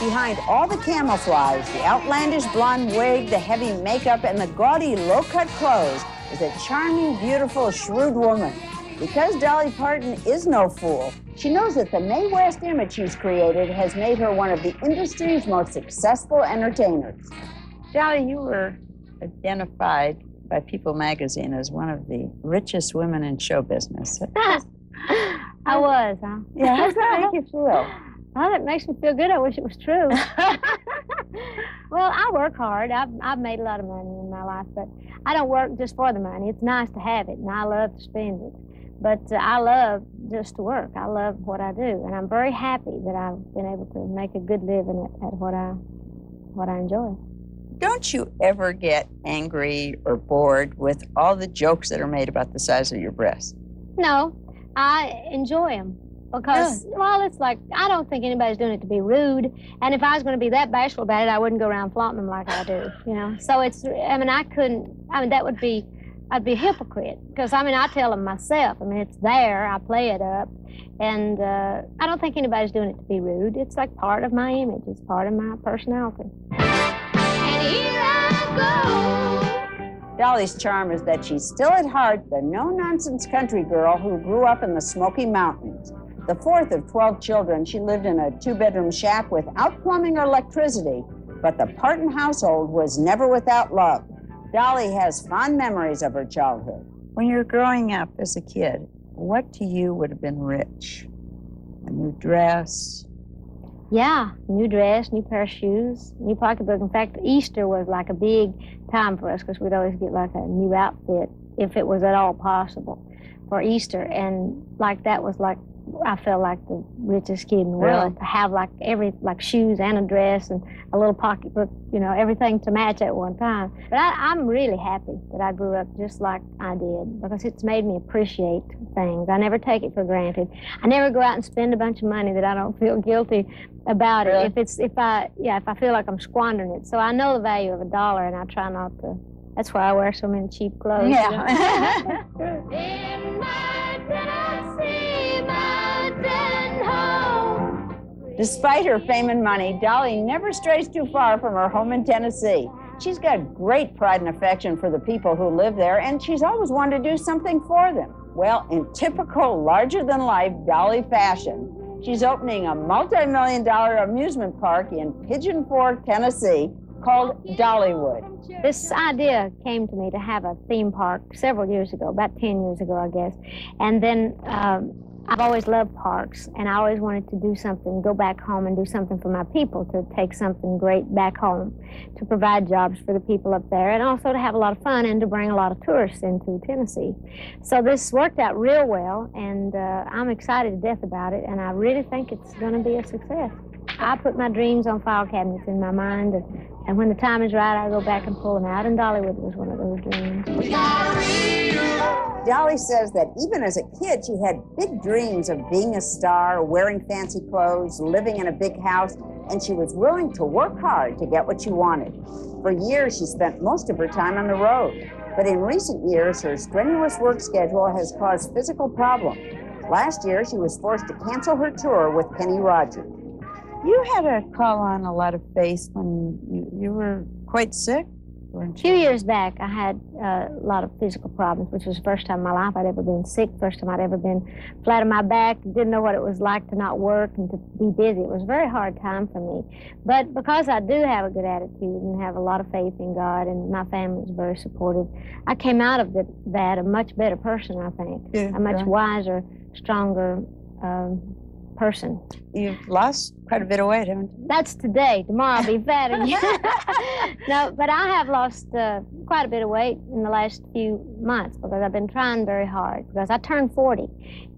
Behind all the camouflage, the outlandish blonde wig, the heavy makeup, and the gaudy low-cut clothes is a charming, beautiful, shrewd woman. Because Dolly Parton is no fool, she knows that the Mae West image she's created has made her one of the industry's most successful entertainers. Dolly, you were identified by People magazine as one of the richest women in show business. I was, huh? Yeah, how does that make you feel? Well, it makes me feel good. I wish it was true. Well, I work hard. I've made a lot of money in my life, but I don't work just for the money. It's nice to have it, and I love to spend it. But I love just to work. I love what I do, and I'm very happy that I've been able to make a good living at what I enjoy. Don't you ever get angry or bored with all the jokes that are made about the size of your breasts? No, I enjoy them. Because, well, it's like, I don't think anybody's doing it to be rude. And if I was going to be that bashful about it, I wouldn't go around flaunting them like I do, you know. So it's, I mean, that would be, I'd be a hypocrite. Because, I mean, I tell them myself. I mean, it's there. I play it up. And I don't think anybody's doing it to be rude. It's like part of my image. It's part of my personality. And here I go. Dolly's charm is that she's still at heart the no-nonsense country girl who grew up in the Smoky Mountains. The fourth of 12 children, she lived in a two-bedroom shack without plumbing or electricity, but the Parton household was never without love. Dolly has fond memories of her childhood. When you were growing up as a kid, what to you would have been rich? A new dress? Yeah, new dress, new pair of shoes, new pocketbook. In fact, Easter was like a big time for us because we'd always get like a new outfit, if it was at all possible, for Easter. And like that was like, I felt like the richest kid in the world to have like shoes and a dress and a little pocketbook, you know, everything to match at one time. But I'm really happy that I grew up just like I did because it's made me appreciate things. I never take it for granted. I never go out and spend a bunch of money that I don't feel guilty about it. If I feel like I'm squandering it. So I know the value of $1 and I try not to. That's why I wear so many cheap clothes. Yeah. You know? In my Tennessee mountain home. Despite her fame and money, Dolly never strays too far from her home in Tennessee. She's got great pride and affection for the people who live there, and she's always wanted to do something for them. Well, in typical larger-than-life Dolly fashion, she's opening a multi-million-dollar amusement park in Pigeon Forge, Tennessee, called Dollywood. This idea came to me to have a theme park several years ago, about 10 years ago, I guess. And then I've always loved parks, and I always wanted to do something, go back home and do something for my people, to take something great back home, to provide jobs for the people up there, and also to have a lot of fun and to bring a lot of tourists into Tennessee. So this worked out real well, and I'm excited to death about it, and I really think it's going to be a success. I put my dreams on file cabinets in my mind, and when the time is right, I go back and pull them out, and Dollywood was one of those dreams. Dolly says that even as a kid, she had big dreams of being a star, wearing fancy clothes, living in a big house, and she was willing to work hard to get what she wanted. For years, she spent most of her time on the road. But in recent years, her strenuous work schedule has caused physical problems. Last year, she was forced to cancel her tour with Kenny Rogers. You had a call on a lot of faith when you were quite sick, weren't you? A few years back, I had a lot of physical problems, which was the first time in my life I'd ever been sick, first time I'd ever been flat on my back, didn't know what it was like to not work and to be busy. It was a very hard time for me. But because I do have a good attitude and have a lot of faith in God, and my family was very supportive, I came out of that a much better person, I think. Yeah, a much wiser, stronger person. You've lost quite a bit of weight, haven't you? That's today. Tomorrow I'll be fat again. No, but I have lost quite a bit of weight in the last few months because I've been trying very hard, because I turned 40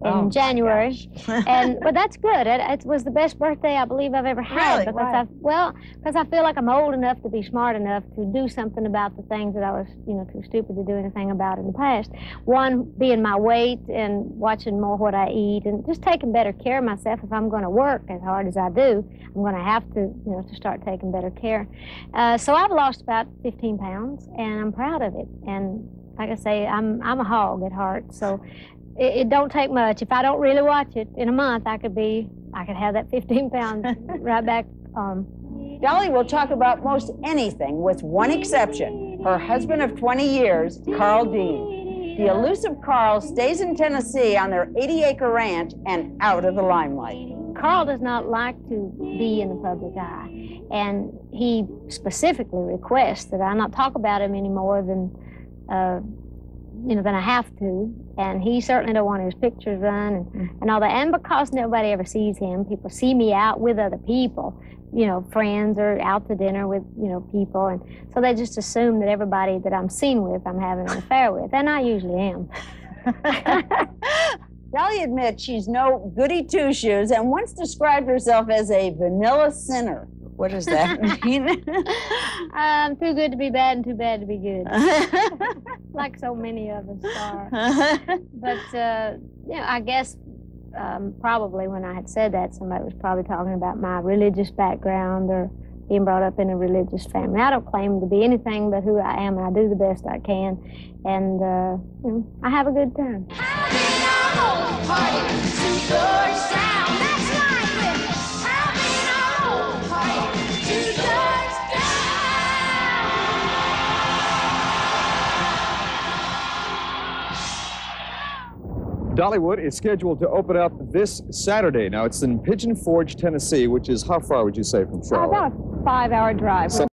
in January. But that's good. It was the best birthday I believe I've ever had. Really? Because I feel like I'm old enough to be smart enough to do something about the things that I was, too stupid to do anything about in the past. One, being my weight and watching more what I eat and just taking better care of myself. If I'm going to work as hard as I do, I'm going to have to, to start taking better care. So I've lost about 15 pounds, and I'm proud of it. And like I say, I'm a hog at heart, so it don't take much. If I don't really watch it, in a month I could have that 15 pounds right back Dolly will talk about most anything, with one exception, her husband of 20 years, Carl Dean. The elusive Carl stays in Tennessee on their 80-acre ranch and out of the limelight. Carl does not like to be in the public eye, and he specifically requests that I not talk about him any more than I have to. And he certainly don't want his pictures run and all that. And because nobody ever sees him, people see me out with other people, friends, or out to dinner with, people. And so they just assume that everybody that I'm seen with, I'm having an affair with. And I usually am. Dolly admits she's no goody two-shoes and once described herself as a vanilla sinner. What does that mean? Too good to be bad and too bad to be good. Like so many of us are. But, I guess probably when I had said that, somebody was probably talking about my religious background or being brought up in a religious family. I don't claim to be anything but who I am, and I do the best I can. And I have a good time. Dollywood is scheduled to open up this Saturday. Now, it's in Pigeon Forge, Tennessee, which is how far would you say from Charlotte? About a 5-hour drive.